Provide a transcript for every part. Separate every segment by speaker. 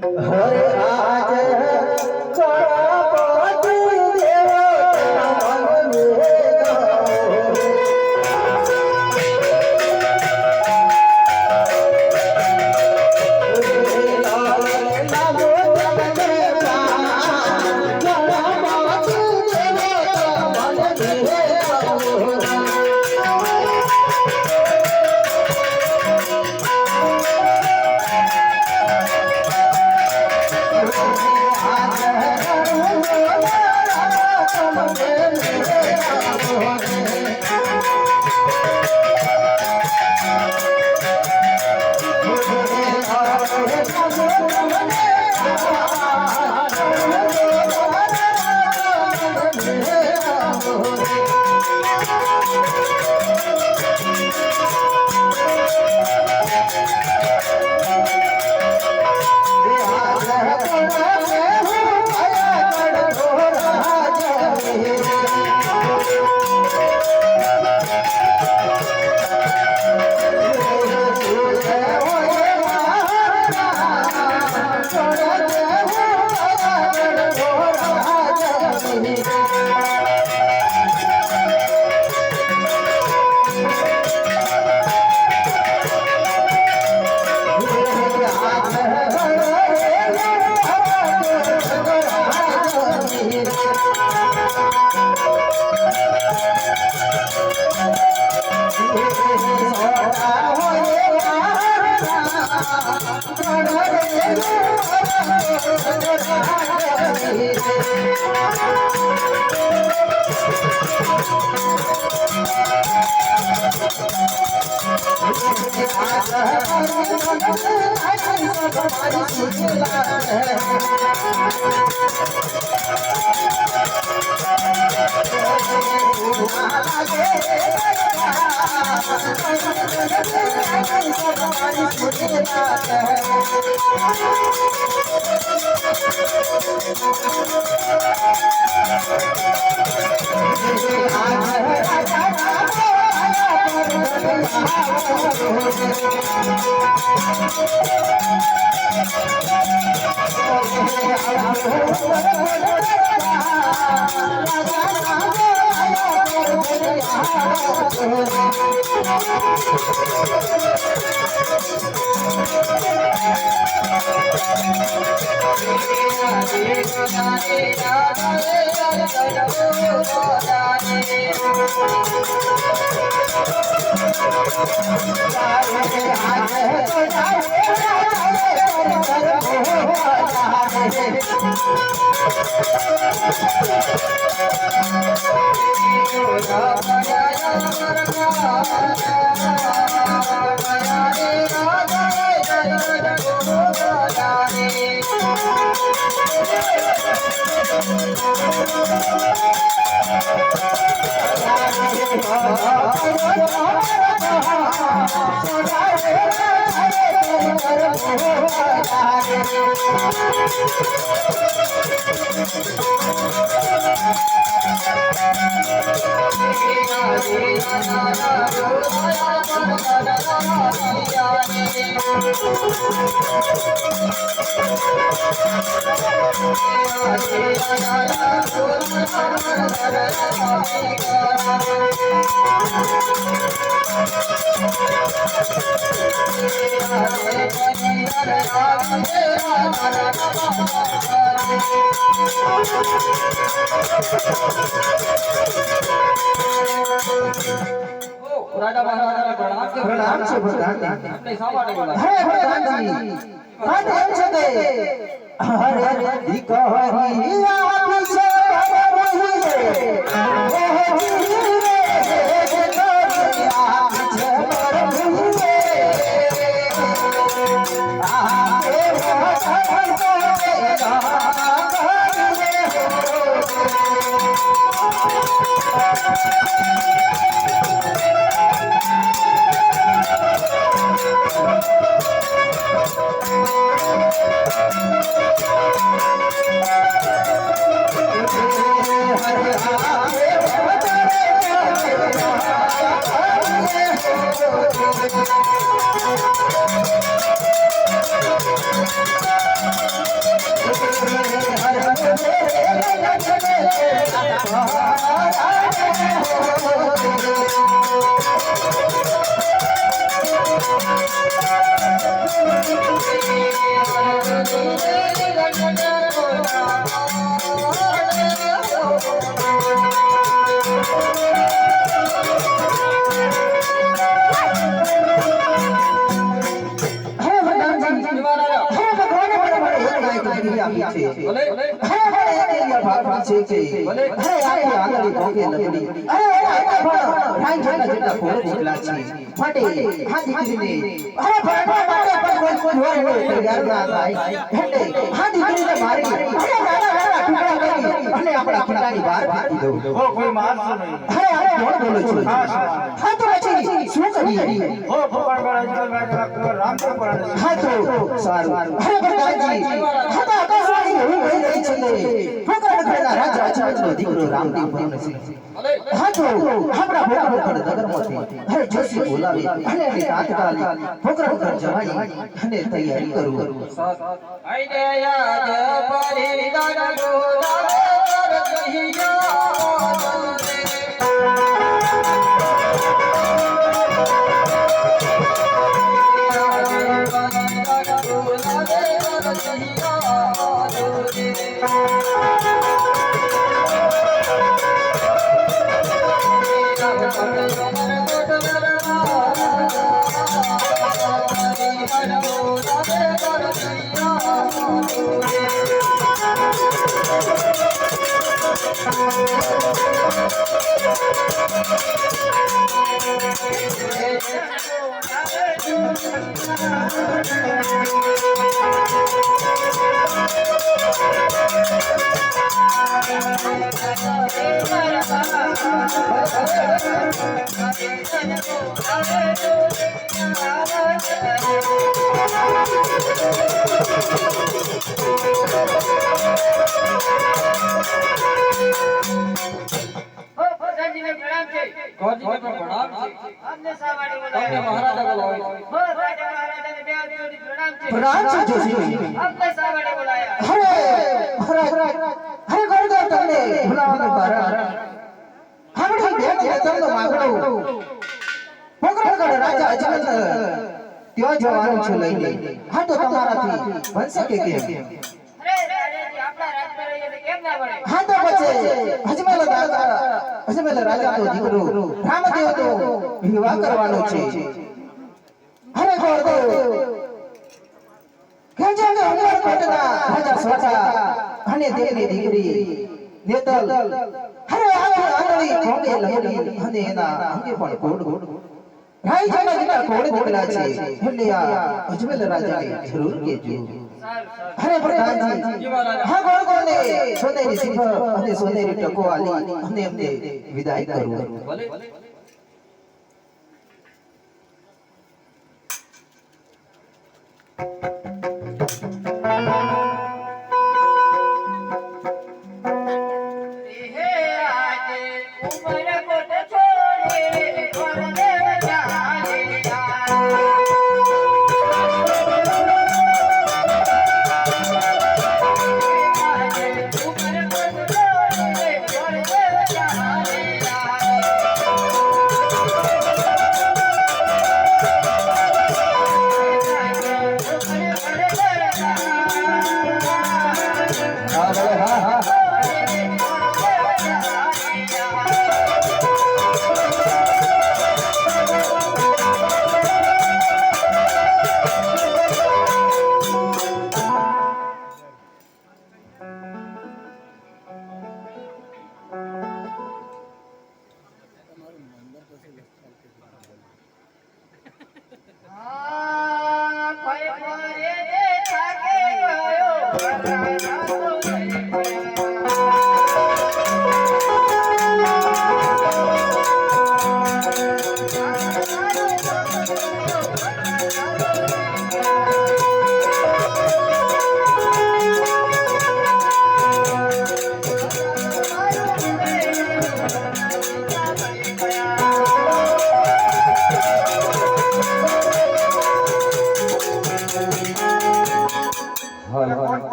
Speaker 1: હરે આજ ગણપતિ દેવતા મને प्रणाम से प्रधान अपने सामाने बोला है प्रधान जी बात एम છે કે અરે દીકરી આપી છે દીકરો રામદેવ હા તો આપણા ભોકર નગરમાંથી હે જોશી બોલાવે અને એની તાત્કાલિક ભોકર જવાની અને તૈયારી કરું આઈને યાદ પરિદાન બોલાવે હા તો તમારાથી બનશે કે કેમ હા તો પછી અજમેલ રાજા તો દીકરો રામદેવ તો વિવાહ કરવાનો છે હવે ગોરદેવ કેજે કે ઉમરકોટના રાજા સ્વતા અને તેની દીકરી નેતલ હવે આંગળી કોંગે લગડી અને એના અંગે પણ કોડ રાઈ જેના જેના કોડ નીકળ્યા છે એટલે આ અજમેલ રાજાને જરૂર કેજો હરે પ્રધાનજી હા ગોળગોળને સોનેરી સિંહ અને સોનેરી ટકો આલી અને એમને વિદાય કરું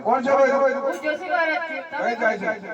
Speaker 2: કોણ છે ભાઈ? હું જોશી મહારાજ છું. કઈ જાય છે?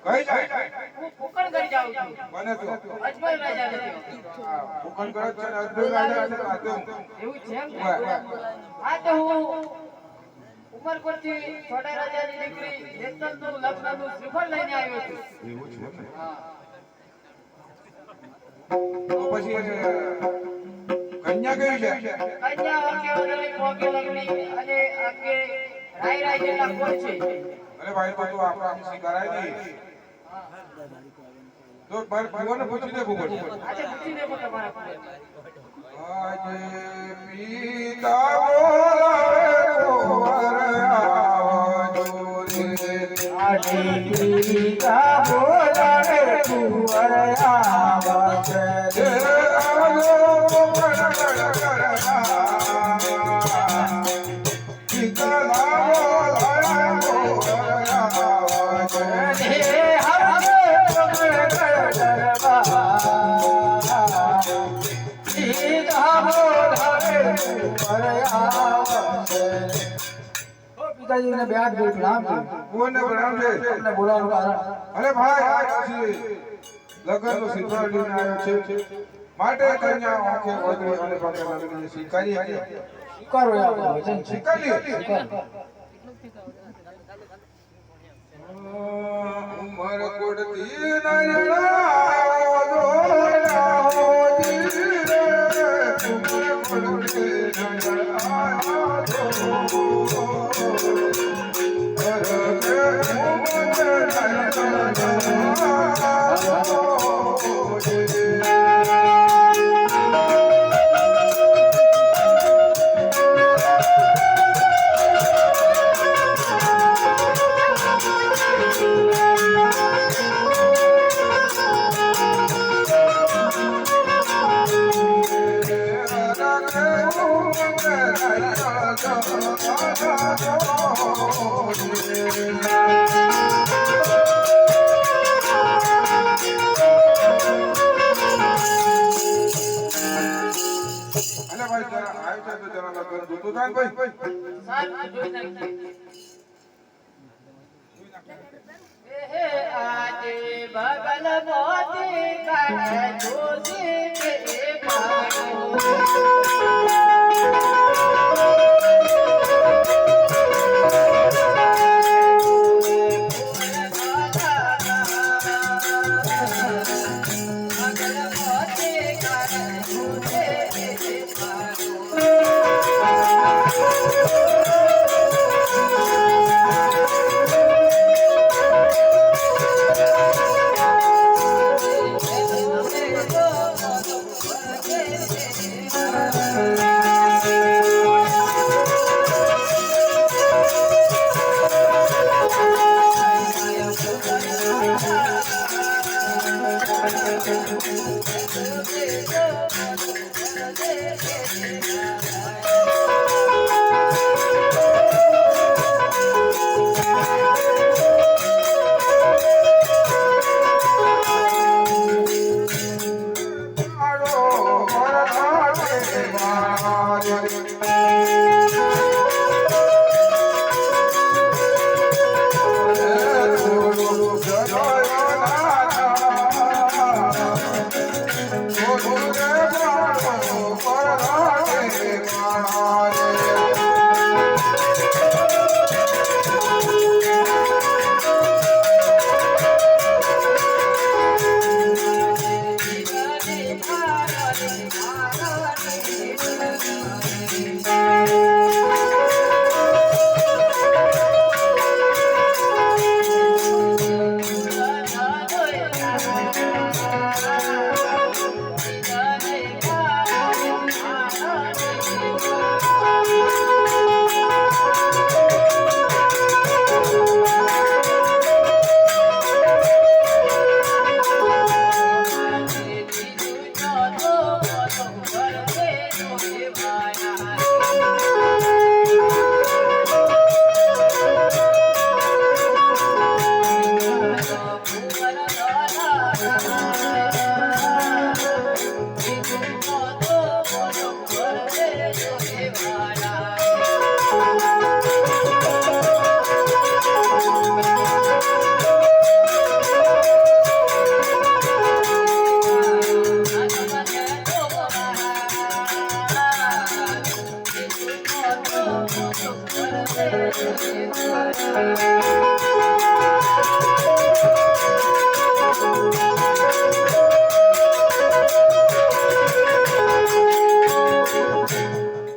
Speaker 2: કઈ જાય? હું ફુકણ કરી જાઉં છું. કોને તું? અજમલ રાજાને છું. ફુકણ કરે છે ને અજમલ રાજાને આતું. એવું છે એમ? હા તો હું
Speaker 3: ઉપરકોટથી છોટા રાજાની દીકરી નેતલનું લગ્નનું શ્રીફળ લઈને આવ્યો છું.
Speaker 2: એવું છે ને?
Speaker 3: હા.
Speaker 2: તો પછી કન્યા કઈ છે?
Speaker 3: કન્યા વાક્ય વદળી પોકે લગ્ની અને અંગે રાય રાય જેટલા કોણ છે.
Speaker 2: અરે ભાઈ તો તું આપણા આમ કરાય નહીં. તો મારે ભગવાનને પૂછી દે ભગવાન.
Speaker 3: આજે પૂછી દેવો તમારા પાસે.
Speaker 2: આજે પિતા બોલાવે કુંવર આવજો રે.
Speaker 1: આજે પિતા બોલાવે કુંવર આવશે
Speaker 2: જે આવજો કુંવર ગણગણા. પિતા બોલાવે કુંવર આવશે.
Speaker 1: હે હરજો કુંવર ગણગણા સીતા બોલાવે કુંવર આવશે પિતાજીને બે હાથ જોડી પ્રણામ છે
Speaker 2: કોને પ્રણામ છે?
Speaker 1: તમને બોલાવવાનું કારણ
Speaker 2: અરે ભાઈ આ પછી લગ્નનો શ્રીફળ લઈને આવ્યો છે માટે કન્યા આંખે વદળી અને પગે લગડી સ્વીકારી હતી.
Speaker 1: સ્વીકારો એ આપણું વચન છે
Speaker 2: સ્વીકારી. ઉમર કોડતી નયણા જોયા હોજી રે. ઉમર કોડતી નયણા
Speaker 3: સાહેબ જોઈ નાખીએ. હે આજે બગલ મોતી કાઢ જોશી કે
Speaker 1: હે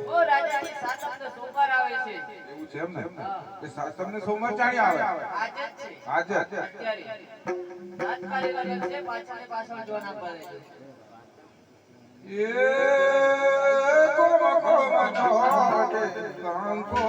Speaker 3: ઓ રાજાની સાતમને સોમવાર આવે છે.
Speaker 2: એવું છે એમ ને એ તમને સોમવાર ચાણી આવે
Speaker 3: આજે જ છે.
Speaker 2: આજે
Speaker 3: અત્યારે તાત્કાલિક લગ્ન છે, પાછળ ને પાછળ જોના પડે.
Speaker 2: એ કોમ કોમ છોડે કંકો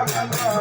Speaker 2: Thank you.